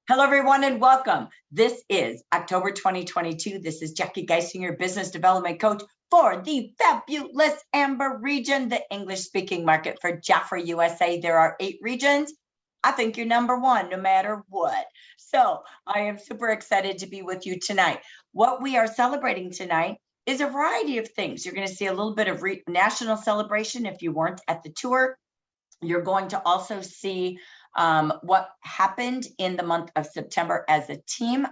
Hello, everyone, and welcome. This is October 2022. This is Jackie Geisinger, Business Development Coach for the fabulous Amber region, the English-speaking market for Jaffra, USA. There are 8 regions. I think you're number 1, no matter what. So I am super excited to be with you tonight. What we are celebrating tonight is a variety of things. You're going to see a little bit of national celebration if you weren't at the tour. You're going to also see what happened in the month of September as a team.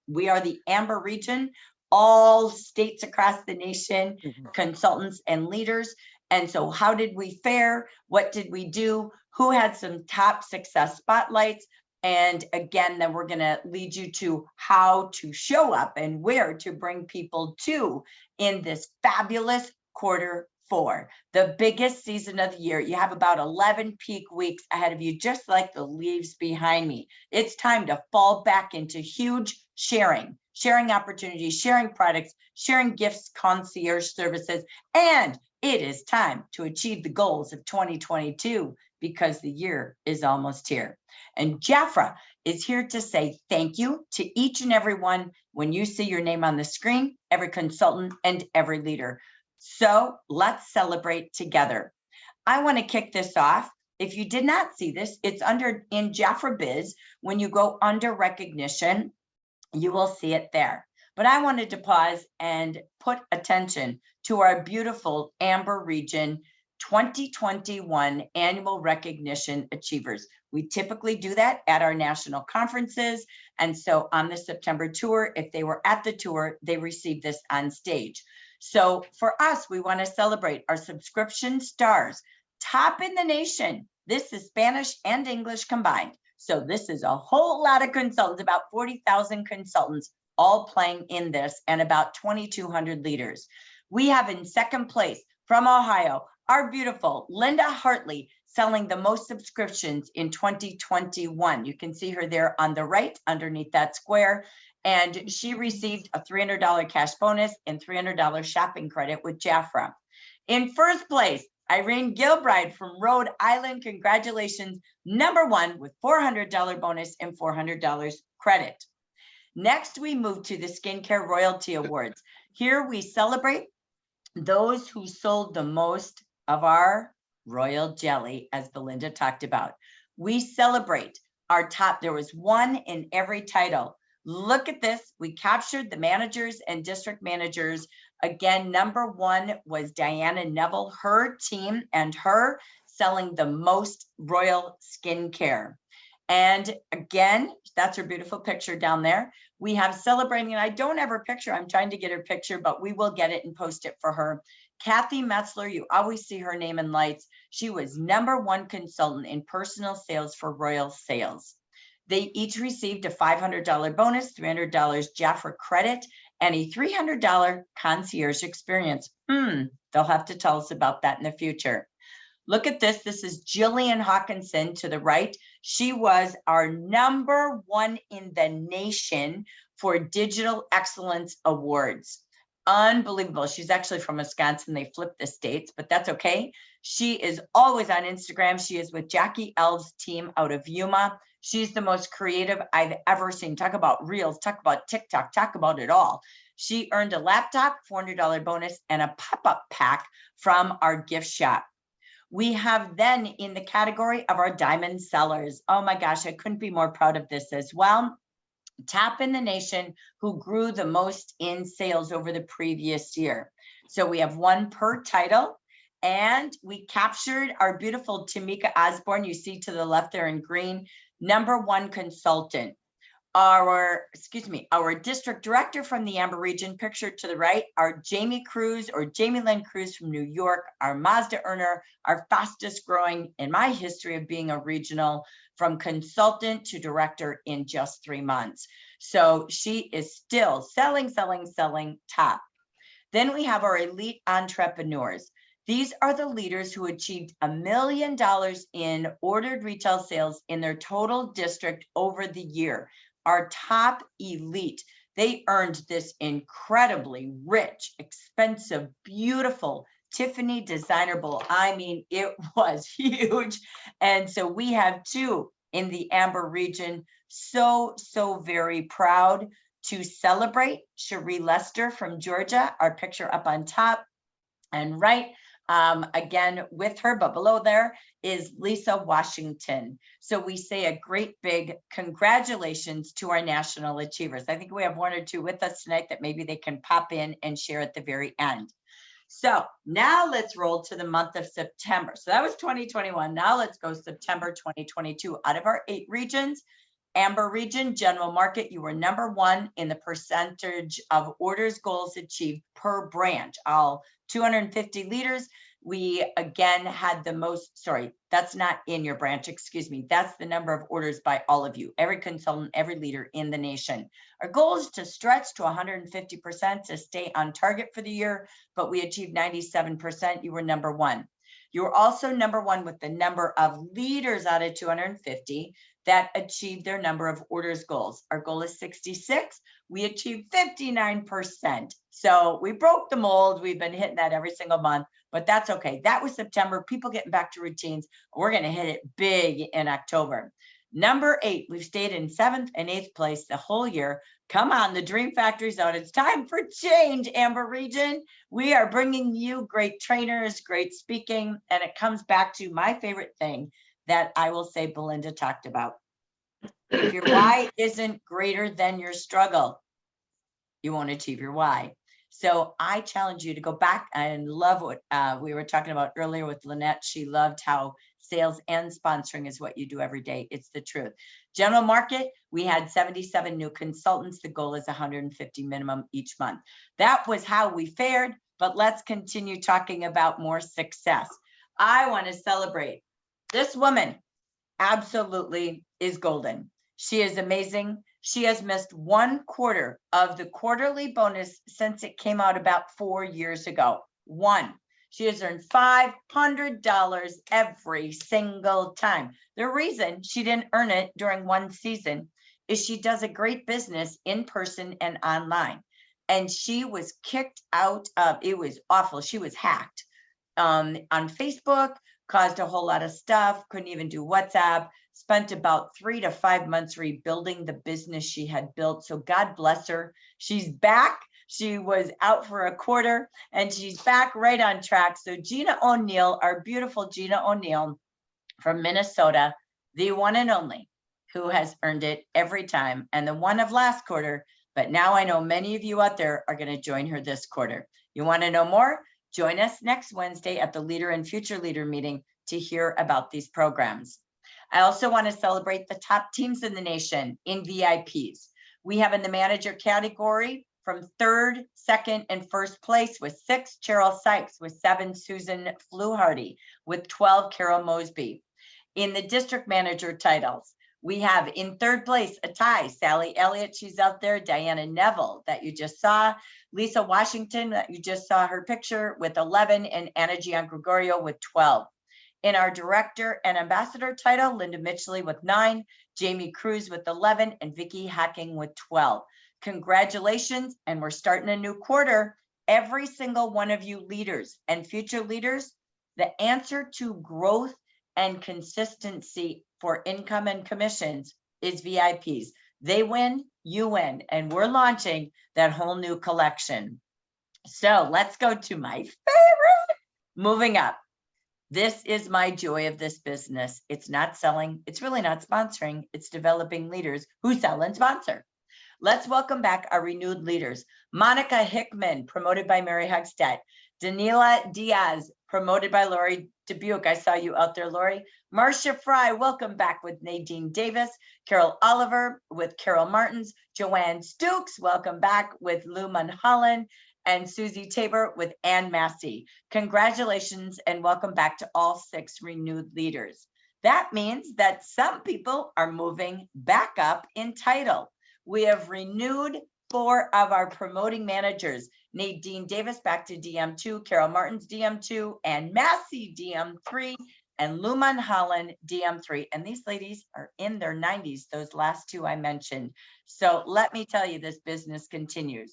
We are the Amber region, all states across the nation, consultants and leaders. And so how did we fare? What did we do? Who had some top success spotlights? And again, then we're going to lead you to how to show up and where to bring people to in this fabulous quarter 4, the biggest season of the year. You have about 11 peak weeks ahead of you, just like the leaves behind me. It's time to fall back into huge sharing opportunities, sharing products, sharing gifts, concierge services, and it is time to achieve the goals of 2022 because the year is almost here. And Jaffra is here to say thank you to each and every one when you see your name on the screen, every consultant and every leader. So let's celebrate together. I want to kick this off. If you did not see this, it's under in Jaffra Biz. When you go under recognition, you will see it there. But I wanted to pause and put attention to our beautiful Amber region 2021 annual recognition achievers. We typically do that at our national conferences. And so on the September tour, if they were at the tour, they received this on stage. So for us, we want to celebrate our subscription stars, top in the nation. This is Spanish and English combined. So this is a whole lot of consultants, about 40,000 consultants all playing in this and about 2,200 leaders. We have in second place from Ohio, our beautiful Linda Hartley, selling the most subscriptions in 2021. You can see her there on the right underneath that square. And she received a $300 cash bonus and $300 shopping credit with Jaffra. In first place, Irene Gilbride from Rhode Island. Congratulations, number 1 with $400 bonus and $400 credit. Next, we move to the Skincare Royalty Awards. Here we celebrate those who sold the most of our royal jelly, as Belinda talked about. We celebrate our top. There was 1 in every title. Look at this. We captured the managers and district managers. Again, number 1 was Diana Neville, her team and her selling the most royal skincare. And again, that's her beautiful picture down there. We have celebrating, and I don't have her picture. I'm trying to get her picture, but we will get it and post it for her. Kathy Metzler, you always see her name in lights. She was number 1 consultant in personal sales for Royal Sales. They each received a $500 bonus, $300 Jaffra credit, and a $300 concierge experience. They'll have to tell us about that in the future. Look at this. This is Jillian Hawkinson to the right. She was our number 1 in the nation for Digital Excellence Awards. Unbelievable. She's actually from Wisconsin. They flipped the states, but that's okay. She is always on Instagram. She is with Jackie L's team out of Yuma. She's the most creative I've ever seen. Talk about Reels, talk about TikTok, talk about it all. She earned a laptop, $400 bonus, and a pop-up pack from our gift shop. We have then in the category of our diamond sellers. Oh my gosh, I couldn't be more proud of this as well. Top in the nation who grew the most in sales over the previous year. So we have 1 per title, and we captured our beautiful Tamika Osborne. You see to the left there in green, number 1 consultant. Our district director from the Amber region, pictured to the right, our Jamie Lynn Cruz from New York, our Mazda earner, our fastest growing in my history of being a regional, from consultant to director in just 3 months. So she is still selling top. Then we have our elite entrepreneurs. These are the leaders who achieved $1 million in ordered retail sales in their total district over the year. Our top elite, they earned this incredibly rich, expensive, beautiful Tiffany designer bowl. I mean, it was huge. And so we have 2 in the Amber region. So very proud to celebrate Cherie Lester from Georgia, our picture up on top and right. Again with her, but below there is Lisa Washington. So we say a great big congratulations to our national achievers. I think we have one or two with us tonight that maybe they can pop in and share at the very end. So now let's roll to the month of September. So that was 2021. Now let's go September 2022. Out of our 8 regions, Amber region, general market, you were number 1 in the percentage of orders goals achieved per branch. All 250 leaders. We again had the most, sorry, that's not in your branch, excuse me. That's the number of orders by all of you, every consultant, every leader in the nation. Our goal is to stretch to 150% to stay on target for the year, but we achieved 97%. You were number 1. You were also number 1 with the number of leaders out of 250 that achieved their number of orders goals. Our goal is 66. We achieved 59%. So we broke the mold. We've been hitting that every single month, but that's okay. That was September. People getting back to routines. We're going to hit it big in October. Number 8, we've stayed in 7th and 8th place the whole year. Come on, the Dream Factory's out. It's time for change, Amber region. We are bringing you great trainers, great speaking, and it comes back to my favorite thing that I will say Belinda talked about. If your why isn't greater than your struggle, you won't achieve your why. So I challenge you to go back and love what we were talking about earlier with Lynette. She loved how sales and sponsoring is what you do every day. It's the truth. General market, we had 77 new consultants. The goal is 150 minimum each month. That was how we fared, but let's continue talking about more success. I want to celebrate this woman. Absolutely is golden. She is amazing. She has missed 1 quarter of the quarterly bonus since it came out about 4 years ago. 1. She has earned $500 every single time. The reason she didn't earn it during one season is she does a great business in person and online. And she was kicked out of, it was awful. She was hacked on Facebook, caused a whole lot of stuff, couldn't even do WhatsApp, spent about 3 to 5 months rebuilding the business she had built. So God bless her. She's back. She was out for a quarter and she's back right on track. So Gina O'Neill, our beautiful Gina O'Neill from Minnesota, the one and only, who has earned it every time, and the one of last quarter. But now I know many of you out there are going to join her this quarter. You want to know more? Join us next Wednesday at the Leader and Future Leader meeting to hear about these programs. I also want to celebrate the top teams in the nation in VIPs. We have in the manager category from 3rd, 2nd, and 1st place with 6, Cheryl Sykes, with 7, Susan Fluharty, with 12, Carol Mosby. In the district manager titles, we have in 3rd place a tie, Sally Elliott, she's out there, Diana Neville that you just saw, Lisa Washington that you just saw her picture with 11, and Anna Gian Gregorio with 12. In our director and ambassador title, Linda Mitchley with 9, Jamie Cruz with 11, and Vicki Hacking with 12. Congratulations, and we're starting a new quarter. Every single one of you leaders and future leaders, the answer to growth and consistency for income and commissions is VIPs. They win, you win, and we're launching that whole new collection. So let's go to my favorite. Moving up. This is my joy of this business. It's not selling. It's really not sponsoring. It's developing leaders who sell and sponsor. Let's welcome back our renewed leaders. Monica Hickman, promoted by Mary Hugstead. Danila Diaz, promoted by Lori Dubuque. I saw you out there, Lori. Marcia Fry, welcome back with Nadine Davis. Carol Oliver with Carol Martins. Joanne Stokes, welcome back with Lou Mulholland. And Susie Tabor with Ann Massey. Congratulations and welcome back to all 6 renewed leaders. That means that some people are moving back up in title. We have renewed 4 of our promoting managers. Nadine Davis back to DM2, Carol Martins DM2, Ann Massey DM3, and Lou Mulholland DM3. And these ladies are in their 90s, those last 2 I mentioned. So let me tell you, this business continues.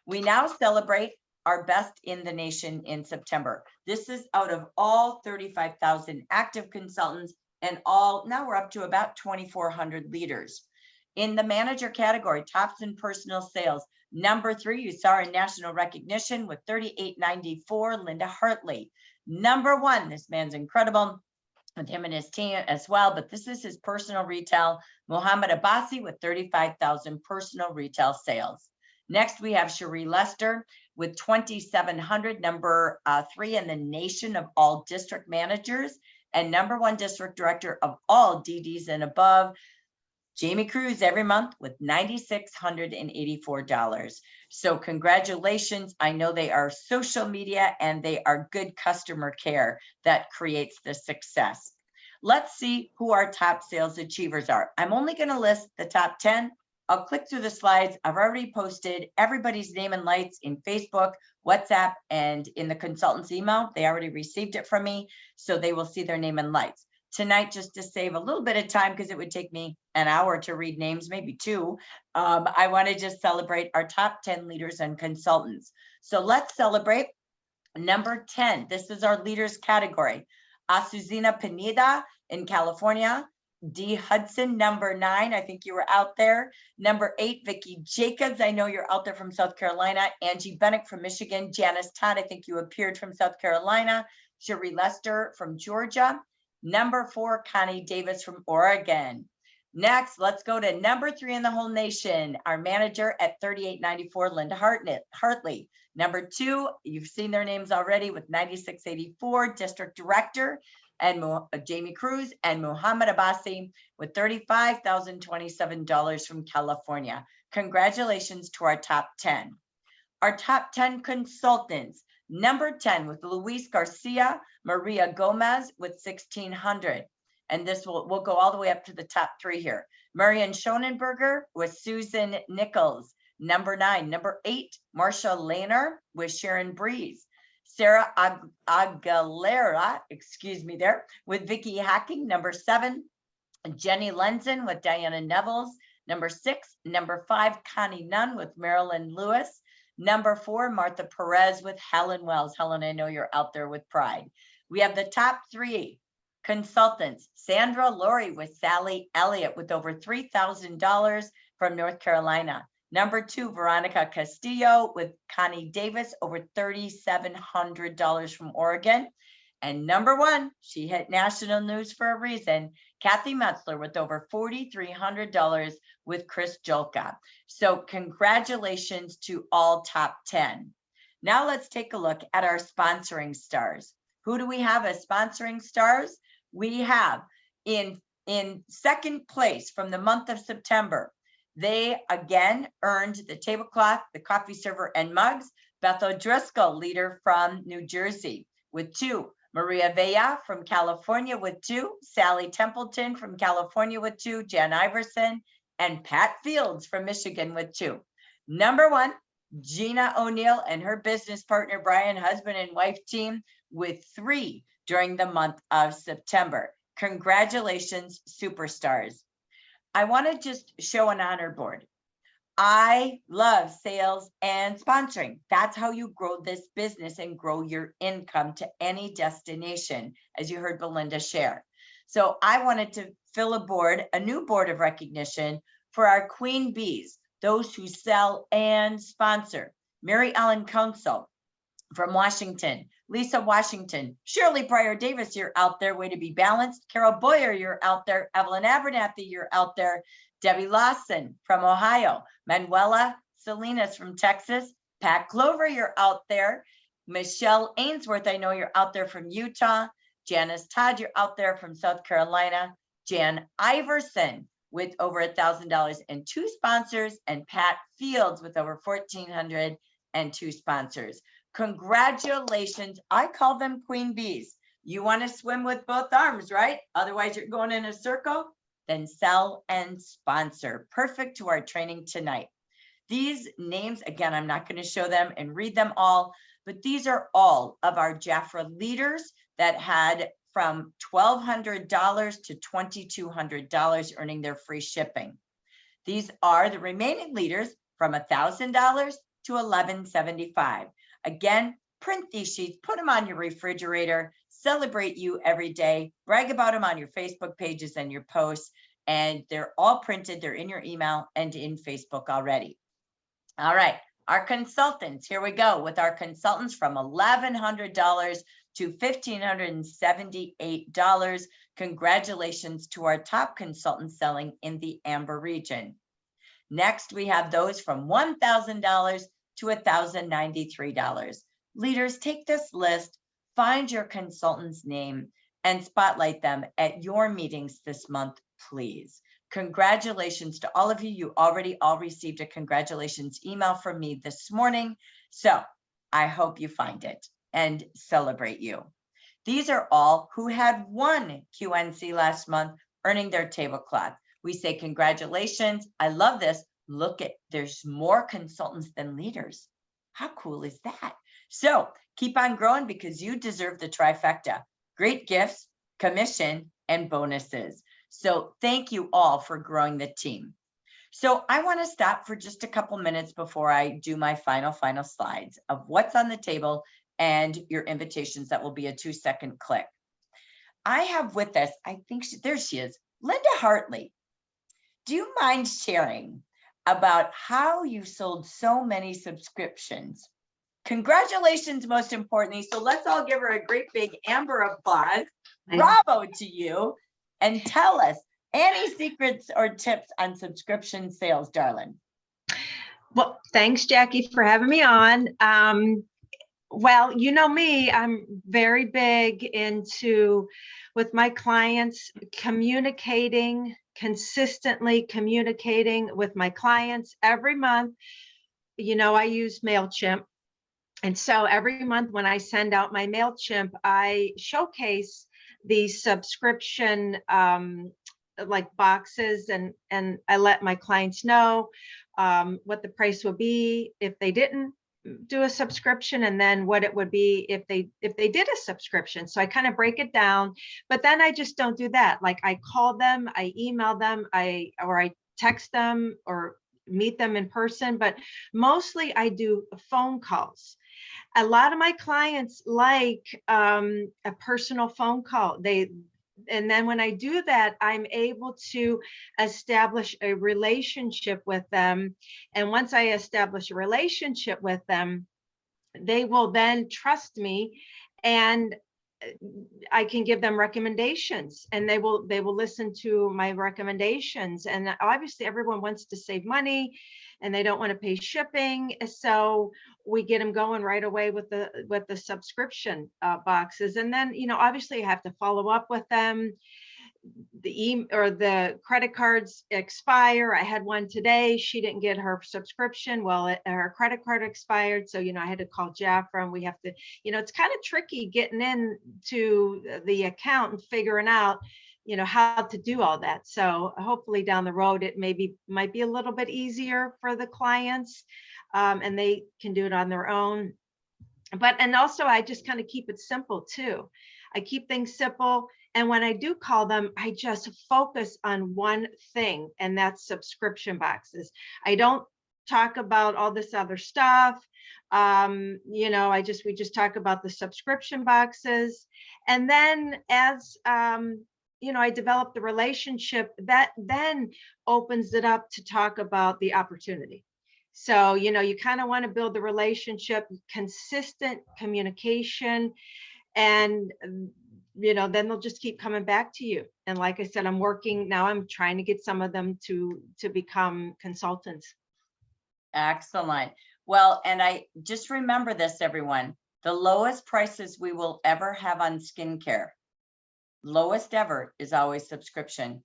We now celebrate our best in the nation in September. This is out of all 35,000 active consultants. and all, now we're up to about 2,400 leaders. In the manager category, tops in personal sales, number 3, you saw in national recognition with 3894, Linda Hartley. Number 1, this man's incredible, with him and his team as well, but this is his personal retail, Muhammad Abbasi, with 35,000 personal retail sales. Next, we have Cherie Lester with 2,700, number 3 in the nation of all district managers, and number 1 district director of all DDs and above, Jamie Cruz, every month with $9,684. So congratulations. I know they are social media and they are good customer care that creates the success. Let's see who our top sales achievers are. I'm only going to list the top 10. I'll click through the slides. I've already posted everybody's name and lights in Facebook, WhatsApp, and in the consultant's email. They already received it from me, so they will see their name and lights. Tonight, just to save a little bit of time, because it would take me an hour to read names, maybe 2, I want to just celebrate our top 10 leaders and consultants. So let's celebrate number 10. This is our leaders category. Azucena Pineda in California. D. Hudson, number 9. I think you were out there. Number 8, Vicki Jacobs. I know you're out there from South Carolina. Angie Bennick from Michigan. Janice Todd, I think you appeared from South Carolina. Cherie Lester from Georgia. Number 4, Connie Davis from Oregon. Next, let's go to number 3 in the whole nation, our manager at 3894, Linda Hartley. Number 2, you've seen their names already with 9684, district director, and Jamie Cruz, and Muhammad Abbasi with $35,027 from California. Congratulations to our top 10. Our top 10 consultants. Number 10 with Luis Garcia, Maria Gomez with 1,600. And this we'll go all the way up to the top 3 here. Marian Schonenberger with Susan Nichols. Number 9. Number 8, Marsha Lehner with Sharon Breeze. Sarah Aguilera, excuse me there, with Vicky Hacking. Number 7, Jenny Lenzen with Diana Nevels. Number 6, number 5, Connie Nunn with Marilyn Lewis. Number 4, Martha Perez with Helen Wells. Helen, I know you're out there with pride. We have the top 3 consultants. Sandra Laurie with Sally Elliott with over $3,000 from North Carolina. Number 2, Veronica Castillo with Connie Davis, over $3,700 from Oregon. And number 1, she hit national news for a reason, Kathy Metzler with over $4,300 with Chris Jolka. So congratulations to all top 10. Now let's take a look at our sponsoring stars. Who do we have as sponsoring stars? We have in second place from the month of September. They again earned the tablecloth, the coffee server, and mugs. Beth O'Driscoll, leader from New Jersey, with 2. Maria Villa from California with 2. Sally Templeton from California with 2. Jan Iverson and Pat Fields from Michigan with 2. Number 1, Gina O'Neill and her business partner, Brian, husband and wife team, with 3 during the month of September. Congratulations, superstars. I want to just show an honor board. I love sales and sponsoring. That's how you grow this business and grow your income to any destination, as you heard Belinda share. So I wanted to fill a new board of recognition for our queen bees, those who sell and sponsor. Mary Ellen Council from Washington, Lisa Washington, Shirley Pryor Davis, you're out there, way to be balanced. Carol Boyer, you're out there. Evelyn Abernathy, you're out there. Debbie Lawson from Ohio. Manuela Salinas from Texas. Pat Clover, you're out there. Michelle Ainsworth, I know you're out there from Utah. Janice Todd, you're out there from South Carolina. Jan Iverson with over $1,000 and 2 sponsors, and Pat Fields with over $1,400 and 2 sponsors. Congratulations. I call them queen bees. You want to swim with both arms, right? Otherwise you're going in a circle. Then sell and sponsor. Perfect to our training tonight. These names, again, I'm not going to show them and read them all, but these are all of our Jafra leaders that had from $1,200 to $2,200 earning their free shipping. These are the remaining leaders from $1,000 to $1,175. Again, print these sheets, put them on your refrigerator, celebrate you every day, brag about them on your Facebook pages and your posts, and they're all printed. They're in your email and in Facebook already. All right, our consultants, here we go with our consultants from $1,100 to $1,578. Congratulations to our top consultants selling in the Amber region. Next, we have those from $1,000 to $1,093. Leaders, take this list, find your consultant's name, and spotlight them at your meetings this month, please. Congratulations to all of you. You already all received a congratulations email from me this morning. So I hope you find it and celebrate you. These are all who had won QNC last month, earning their tablecloth. We say congratulations. I love this. Look at, there's more consultants than leaders. How cool is that? So keep on growing because you deserve the trifecta. Great gifts, commission, and bonuses. So thank you all for growing the team. So I want to stop for just a couple minutes before I do my final slides of what's on the table and your invitations. That will be a 2-second click. I have with us, I think there she is, Linda Hartley. Do you mind sharing about how you sold so many subscriptions? Congratulations, most importantly. So let's all give her a great big Amber applause. Bravo to you. And tell us any secrets or tips on subscription sales, darling. Well, thanks, Jackie, for having me on. Well, you know me, I'm very big into, with my clients, consistently communicating with my clients every month. You know, I use MailChimp. And so every month when I send out my MailChimp, I showcase these subscription like boxes, and I let my clients know what the price would be if they didn't do a subscription, and then what it would be if they did a subscription. So I kind of break it down, but then I just don't do that. Like I call them, I email them, I text them or meet them in person, but mostly I do phone calls. A lot of my clients like a personal phone call. And then when I do that, I'm able to establish a relationship with them. And once I establish a relationship with them, they will then trust me, and I can give them recommendations, and they will listen to my recommendations. And obviously everyone wants to save money and they don't want to pay shipping. So we get them going right away with the subscription boxes. And then, you know, obviously I have to follow up with them. The credit cards expire. I had one today. She didn't get her subscription. Well, her credit card expired. So, you know, I had to call Jafra, and we have to, you know, it's kind of tricky getting into the account and figuring out, you know, how to do all that. So hopefully down the road, it might be a little bit easier for the clients, and they can do it on their own. And also I just kind of keep it simple too. I keep things simple. And when I do call them, I just focus on one thing, and that's subscription boxes. I don't talk about all this other stuff. You know, we just talk about the subscription boxes. And then as, you know, I develop the relationship, that then opens it up to talk about the opportunity. So, you know, you kind of want to build the relationship, consistent communication, and, you know, then they'll just keep coming back to you. And like I said, I'm trying to get some of them to become consultants. Excellent. Well, and I just remember this, everyone, the lowest prices we will ever have on skincare, lowest ever, is always subscription.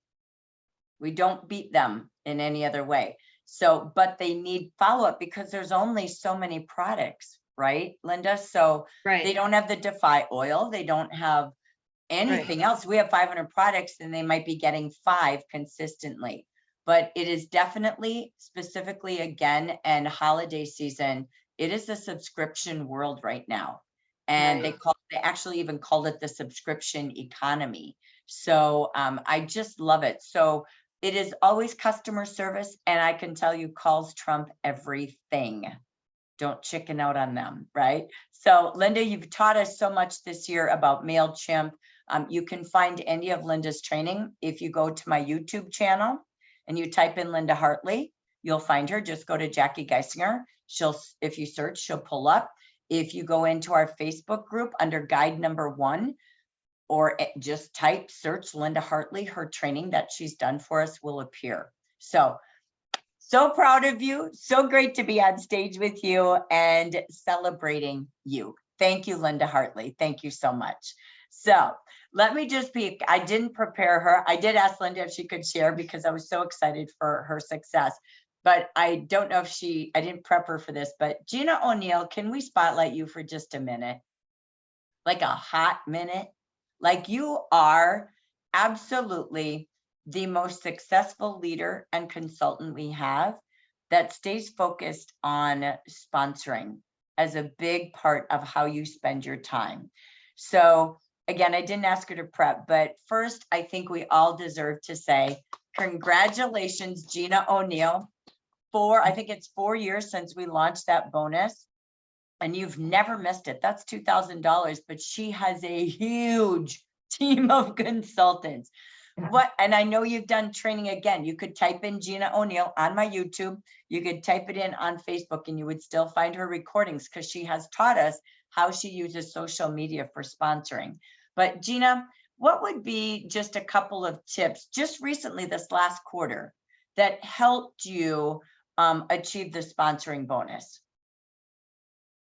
We don't beat them in any other way. So, but they need follow-up because there's only so many products, right, Linda? So right. They don't have the Defy oil. They don't have anything else. We have 500 products and they might be getting 5 consistently. But it is definitely, specifically again, and holiday season, it is a subscription world right now. And they actually even called it the subscription economy. So I just love it. So it is always customer service. And I can tell you calls trump everything. don't chicken out on them, right? So Linda, you've taught us so much this year about MailChimp. You can find any of Linda's training if you go to my YouTube channel and you type in Linda Hartley, you'll find her. Just go to Jackie Geisinger. If you search, she'll pull up. If you go into our Facebook group under guide number 1, or just search Linda Hartley, her training that she's done for us will appear. So proud of you. So great to be on stage with you and celebrating you. Thank you, Linda Hartley. Thank you so much. So let me just I didn't prepare her. I did ask Linda if she could share because I was so excited for her success, but I don't know if I didn't prep her for this, but Gina O'Neill, can we spotlight you for just a minute? Like a hot minute? Like you are absolutely the most successful leader and consultant we have that stays focused on sponsoring as a big part of how you spend your time. So again, I didn't ask her to prep, but first, I think we all deserve to say, congratulations, Gina O'Neill, I think it's 4 years since we launched that bonus. And you've never missed it. That's $2,000, but she has a huge team of consultants. And I know you've done training again. You could type in Gina O'Neill on my YouTube. You could type it in on Facebook and you would still find her recordings because she has taught us how she uses social media for sponsoring. But Gina, what would be just a couple of tips just recently this last quarter that helped you achieve the sponsoring bonus?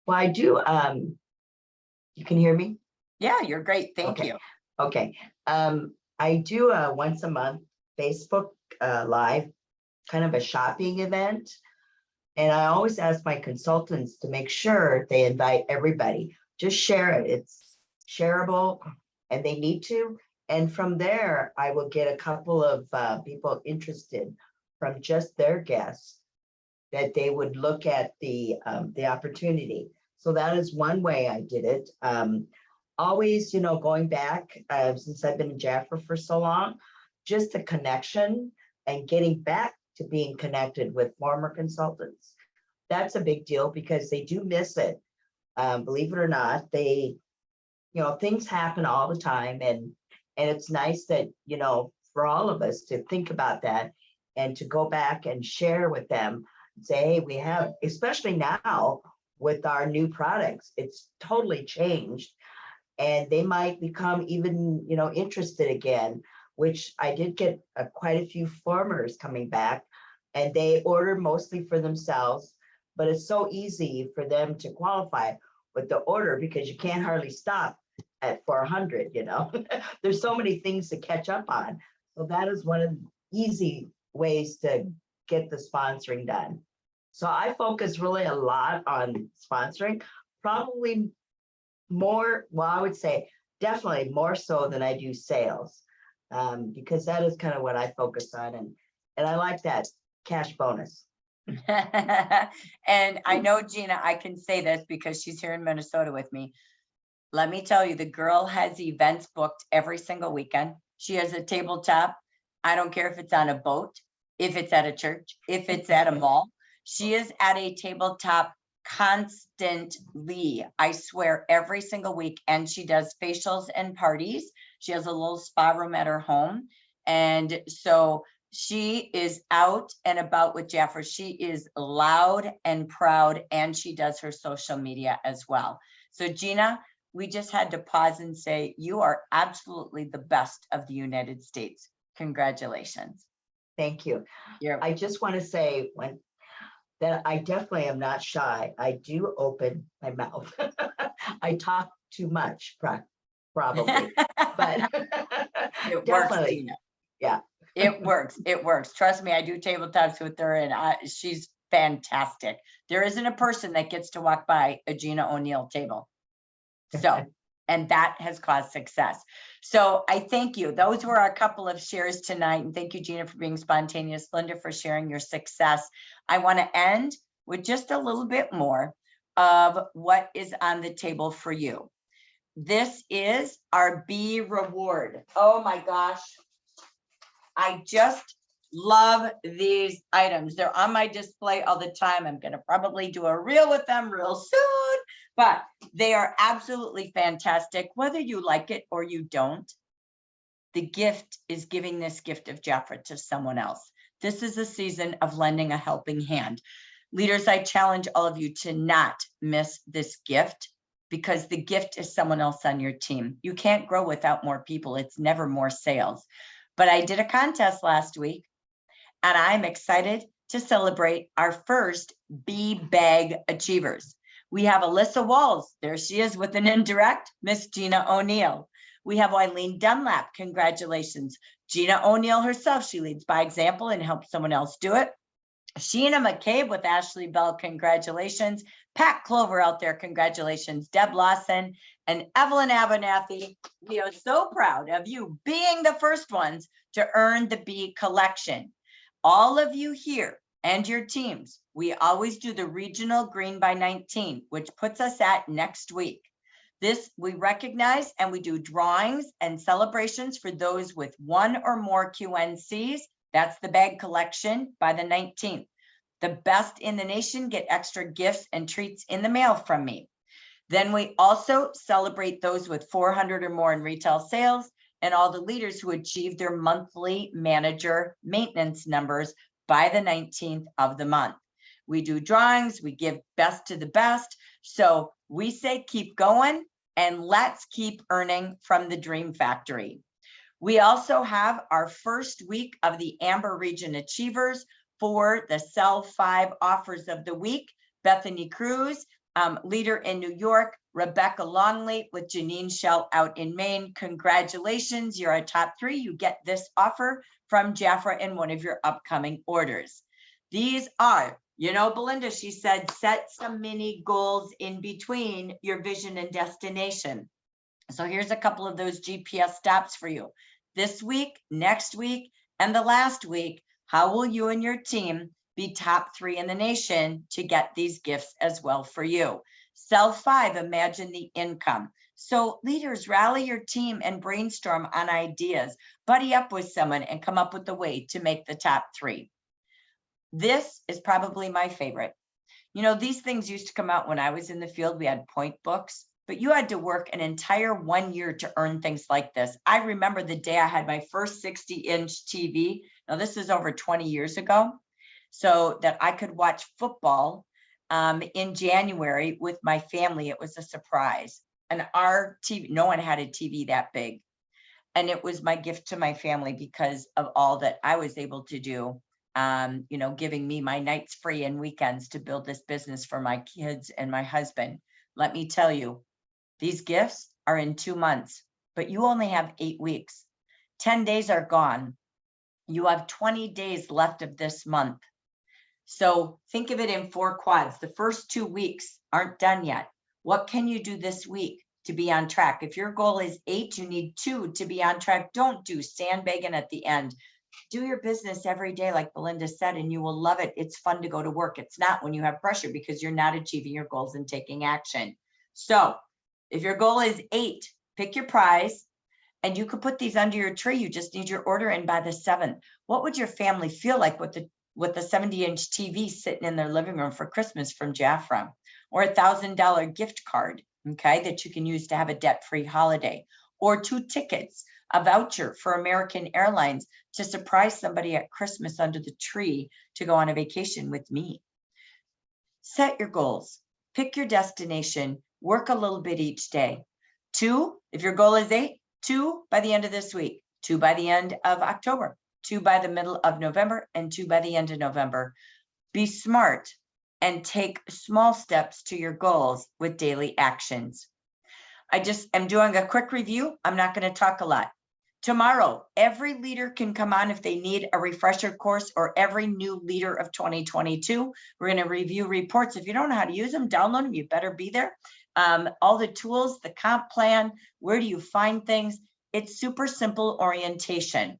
Well, I do. You can hear me? Yeah, you're great. Thank you. Okay. I do once a month Facebook Live, kind of a shopping event. And I always ask my consultants to make sure they invite everybody. Just share it. It's shareable and they need to. And from there, I will get a couple of people interested from just their guests that they would look at the opportunity. So that is one way I did it. Always, going back since I've been in Jaffa for so long, just a connection and getting back to being connected with former consultants. That's a big deal because they do miss it. Believe it or not, things happen all the time. And it's nice that, for all of us to think about that and to go back and share with them, say, hey, we have, especially now with our new products, it's totally changed. And they might become even, interested again, which I did get quite a few farmers coming back and they order mostly for themselves, but it's so easy for them to qualify with the order because you can't hardly stop at 400, There's so many things to catch up on. So that is one of the easy ways to get the sponsoring done. So I focus really a lot on sponsoring, probably more, well, I would say definitely more so than I do sales, because that is kind of what I focus on. And I like that cash bonus. And I know, Gina, I can say this because she's here in Minnesota with me. Let me tell you, the girl has events booked every single weekend. She has a tabletop. I don't care if it's on a boat, if it's at a church, if it's at a mall. She is at a tabletop constantly, I swear, every single week. And she does facials and parties. She has a little spa room at her home. And so she is out and about with Jaffa. She is loud and proud, and she does her social media as well. So Gina, we just had to pause and say, you are absolutely the best of the United States. Congratulations. Thank you. I just want to say that I definitely am not shy. I do open my mouth. I talk too much, probably, but it definitely. Works, yeah. It works. It works. Trust me, I do tabletops with her and she's fantastic. There isn't a person that gets to walk by a Gina O'Neill table. So, and that has caused success. So I thank you. Those were a couple of shares tonight. And thank you, Gina, for being spontaneous. Linda, for sharing your success. I want to end with just a little bit more of what is on the table for you. This is our B reward. Oh my gosh. I just Love these items. They're on my display all the time. I'm going to probably do a reel with them real soon, but they are absolutely fantastic. Whether you like it or you don't, the gift is giving this gift of Jafra to someone else. This is a season of lending a helping hand. Leaders, I challenge all of you to not miss this gift, because the gift is someone else on your team. You can't grow without more people. It's never more sales. But I did a contest last week, and I'm excited to celebrate our first B-Bag Achievers. We have Alyssa Walls. There she is with an indirect, Miss Gina O'Neill. We have Eileen Dunlap. Congratulations. Gina O'Neill herself, she leads by example and helps someone else do it. Sheena McCabe with Ashley Bell, congratulations. Pat Clover out there, congratulations. Deb Lawson and Evelyn Abernathy, we are so proud of you being the first ones to earn the B collection. All of you here and your teams, we always do the regional green by 19, which puts us at next week. This we recognize, and we do drawings and celebrations for those with one or more QNCs. That's the bag collection by the 19th. The best in the nation get extra gifts and treats in the mail from me. Then we also celebrate those with 400 or more in retail sales and all the leaders who achieve their monthly manager maintenance numbers by the 19th of the month. We do drawings, we give best to the best. So we say keep going and let's keep earning from the Dream Factory. We also have our first week of the Amber Region Achievers for the Sell 5 offers of the week. Bethany Cruz, leader in New York, Rebecca Longley with Janine Shell out in Maine. Congratulations, you're a top 3. You get this offer from Jafra in one of your upcoming orders. These are, you know, Belinda, she said, set some mini goals in between your vision and destination. So here's a couple of those GPS stops for you. This week, next week, and the last week, how will you and your team be top 3 in the nation to get these gifts as well for you? Sell 5, imagine the income. So leaders, rally your team and brainstorm on ideas, buddy up with someone and come up with a way to make the top 3. This is probably my favorite. You know, these things used to come out when I was in the field. We had point books, but you had to work an entire 1 year to earn things like this. I remember the day I had my first 60-inch TV. Now this is over 20 years ago, so that I could watch football in January with my family. It was a surprise. And our TV, no one had a TV that big. And it was my gift to my family because of all that I was able to do, you know, giving me my nights free and weekends to build this business for my kids and my husband. Let me tell you, these gifts are in 2 months, but you only have 8 weeks. 10 days are gone. You have 20 days left of this month. So think of it in 4 quads. The first 2 weeks aren't done yet. What can you do this week to be on track? If your goal is 8, you need 2 to be on track. Don't do sandbagging at the end. Do your business every day, like Belinda said, and you will love it. It's fun to go to work. It's not when you have pressure because you're not achieving your goals and taking action. So if your goal is 8, pick your prize, and you could put these under your tree. You just need your order in by the 7th. What would your family feel like with the 70-inch TV sitting in their living room for Christmas from Jafra, or $1,000 gift card, okay, that you can use to have a debt-free holiday, or 2 tickets, a voucher for American Airlines to surprise somebody at Christmas under the tree to go on a vacation with me. Set your goals, pick your destination, work a little bit each day. 2, if your goal is 8, 2 by the end of this week, 2 by the end of October, 2 by the middle of November, and 2 by the end of November. Be smart and take small steps to your goals with daily actions. I just am doing a quick review. I'm not going to talk a lot. Tomorrow, every leader can come on if they need a refresher course, or every new leader of 2022. We're going to review reports. If you don't know how to use them, download them. You better be there. All the tools, the comp plan, where do you find things? It's super simple orientation.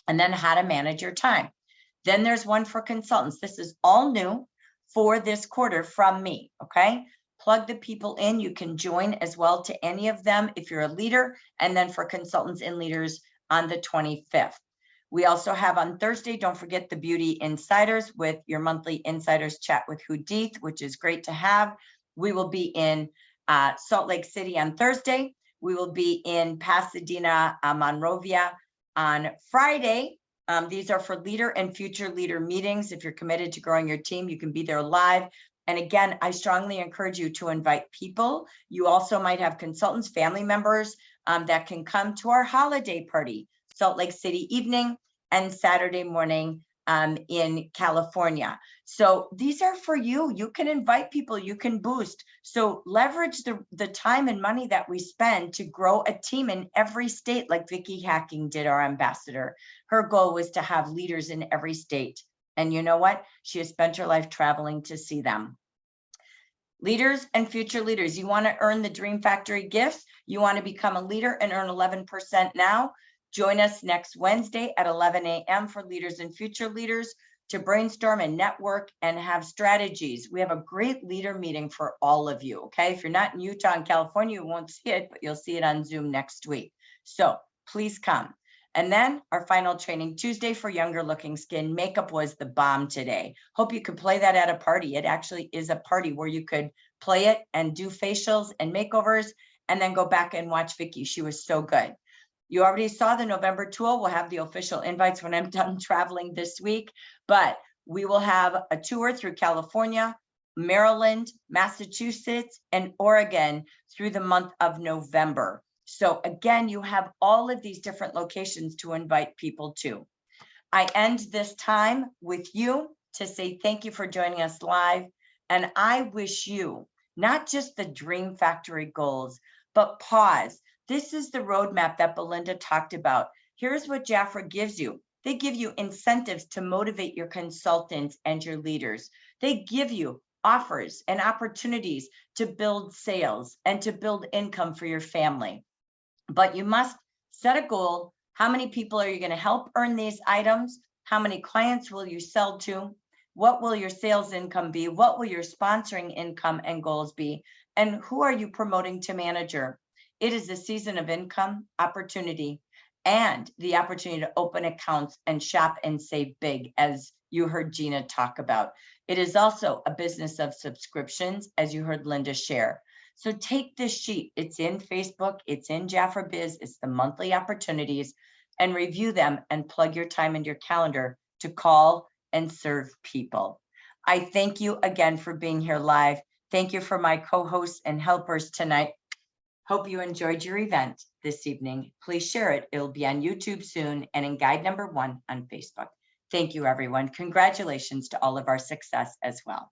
And then how to manage your time. Then there's one for consultants. This is all new for this quarter from me, okay? Plug the people in. You can join as well to any of them if you're a leader, and then for consultants and leaders on the 25th. We also have on Thursday, don't forget the Beauty Insiders with your monthly Insiders Chat with Hudith, which is great to have. We will be in Salt Lake City on Thursday. We will be in Pasadena, Monrovia on Friday. These are for leader and future leader meetings. If you're committed to growing your team, you can be there live. And again, I strongly encourage you to invite people. You also might have consultants, family members that can come to our holiday party, Salt Lake City evening and Saturday morning in California. So these are for you. You can invite people, you can boost. So leverage the time and money that we spend to grow a team in every state, like Vicky Hacking did, our ambassador. Her goal was to have leaders in every state. And you know what? She has spent her life traveling to see them. Leaders and future leaders, you want to earn the Dream Factory gifts? You want to become a leader and earn 11% now? Join us next Wednesday at 11 a.m. for leaders and future leaders to brainstorm and network and have strategies. We have a great leader meeting for all of you, okay? If you're not in Utah and California, you won't see it, but you'll see it on Zoom next week. So please come. And then our final training Tuesday for younger looking skin. Makeup was the bomb today. Hope you could play that at a party. It actually is a party where you could play it and do facials and makeovers and then go back and watch Vicky. She was so good. You already saw the November tour. We'll have the official invites when I'm done traveling this week, but we will have a tour through California, Maryland, Massachusetts, and Oregon through the month of November. So again, you have all of these different locations to invite people to. I end this time with you to say thank you for joining us live. And I wish you not just the Dream Factory goals, but pause. This is the roadmap that Belinda talked about. Here's what Jafra gives you. They give you incentives to motivate your consultants and your leaders. They give you offers and opportunities to build sales and to build income for your family. But you must set a goal. How many people are you going to help earn these items? How many clients will you sell to? What will your sales income be? What will your sponsoring income and goals be? And who are you promoting to manager? It is a season of income, opportunity, and the opportunity to open accounts and shop and save big, as you heard Gina talk about. It is also a business of subscriptions, as you heard Linda share. So take this sheet. It's in Facebook. It's in Jafra Biz. It's the monthly opportunities, and review them and plug your time into your calendar to call and serve people. I thank you again for being here live. Thank you for my co-hosts and helpers tonight. Hope you enjoyed your event this evening. Please share it. It'll be on YouTube soon and in guide number 1 on Facebook. Thank you, everyone. Congratulations to all of our success as well.